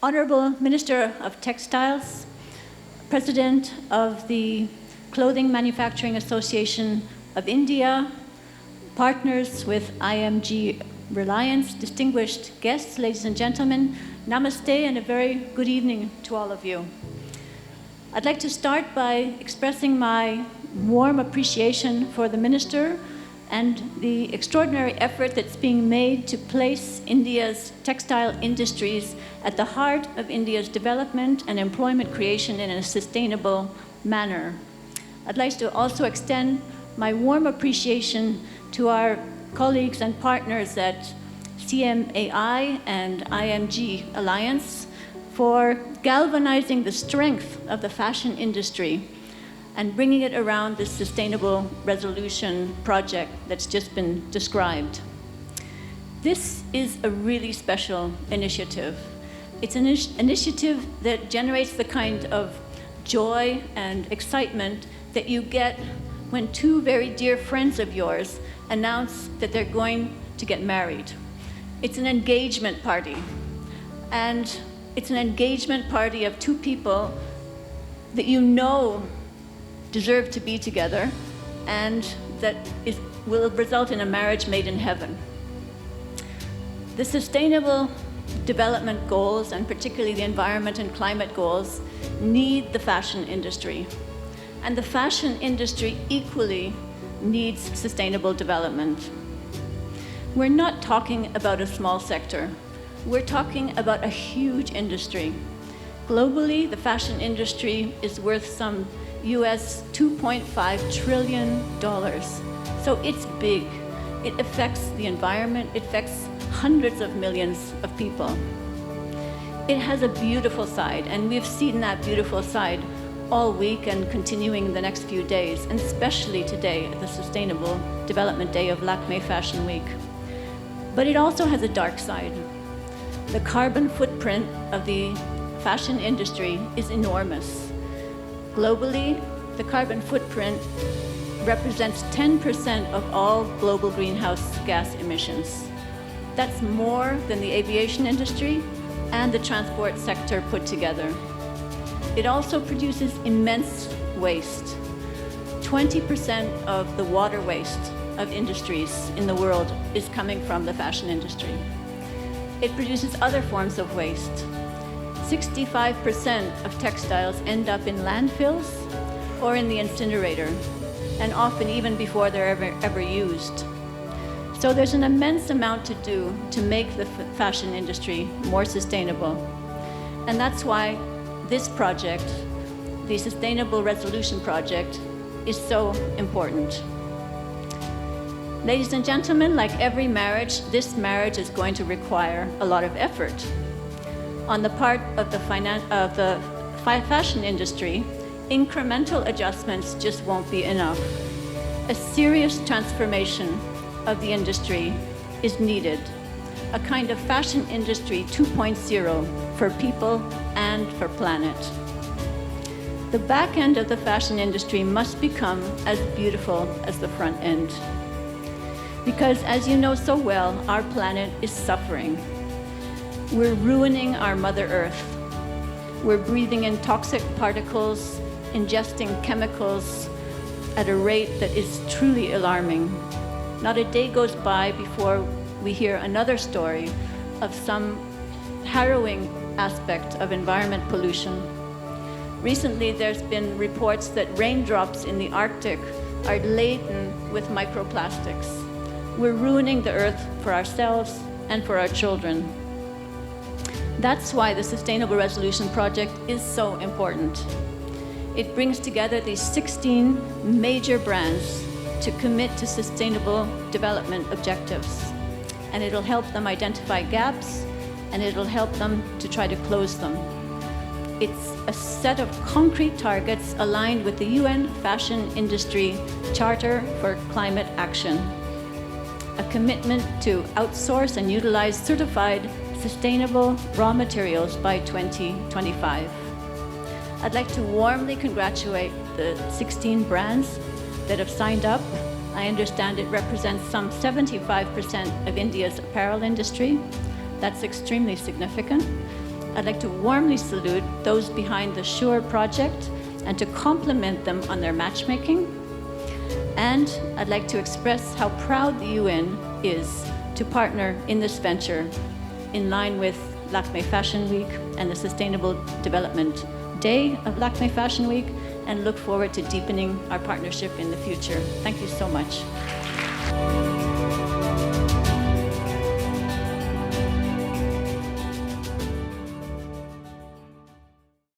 Honorable Minister of Textiles, President of the Clothing Manufacturing Association of India, partners with IMG Reliance, distinguished guests, ladies and gentlemen, namaste and a very good evening to all of you. I'd like to start by expressing my warm appreciation for the Minister and the extraordinary effort that's being made to place India's textile industries at the heart of India's development and employment creation in a sustainable manner. I'd like to also extend my warm appreciation to our colleagues and partners at CMAI and IMG Alliance for galvanizing the strength of the fashion industry and bringing it around this sustainable resolution project that's just been described. This is a really special initiative. It's an initiative that generates the kind of joy and excitement that you get when two very dear friends of yours announce that they're going to get married. It's an engagement party, and it's an engagement party of two people that you know deserve to be together and that will result in a marriage made in heaven. The Sustainable Development Goals, and particularly the environment and climate goals, need the fashion industry. And the fashion industry equally needs sustainable development. We're not talking about a small sector. We're talking about a huge industry. Globally, the fashion industry is worth some US $2.5 trillion. So it's big. It affects the environment. It affects hundreds of millions of people. It has a beautiful side, and we've seen that beautiful side all week and continuing the next few days, and especially today at the Sustainable Development Day of Lakme Fashion Week. But it also has a dark side. The carbon footprint of the fashion industry is enormous. Globally, the carbon footprint represents 10% of all global greenhouse gas emissions. That's more than the aviation industry and the transport sector put together. It also produces immense waste. 20% of the water waste of industries in the world is coming from the fashion industry. It produces other forms of waste. 65% of textiles end up in landfills or in the incinerator, and often even before they're ever used. So there's an immense amount to do to make the fashion industry more sustainable. And that's why this project, the Sustainable Resolution Project, is so important. Ladies and gentlemen, like every marriage, this marriage is going to require a lot of effort. On the part of the fashion industry, incremental adjustments just won't be enough. A serious transformation of the industry is needed, a kind of fashion industry 2.0 for people and for planet. The back end of the fashion industry must become as beautiful as the front end. Because as you know so well, our planet is suffering. We're ruining our Mother Earth. We're breathing in toxic particles, ingesting chemicals at a rate that is truly alarming. Not a day goes by before we hear another story of some harrowing aspect of environment pollution. Recently, there's been reports that raindrops in the Arctic are laden with microplastics. We're ruining the Earth for ourselves and for our children. That's why the Sustainable Resolution Project is so important. It brings together these 16 major brands to commit to sustainable development objectives. And it'll help them identify gaps, and it'll help them to try to close them. It's a set of concrete targets aligned with the UN Fashion Industry Charter for Climate Action, a commitment to outsource and utilize certified sustainable raw materials by 2025. I'd like to warmly congratulate the 16 brands that have signed up. I understand it represents some 75% of India's apparel industry. That's extremely significant. I'd like to warmly salute those behind the SU.RE project and to compliment them on their matchmaking. And I'd like to express how proud the UN is to partner in this venture in line with Lakme Fashion Week and the Sustainable Development Day of Lakme Fashion Week, and look forward to deepening our partnership in the future. Thank you so much.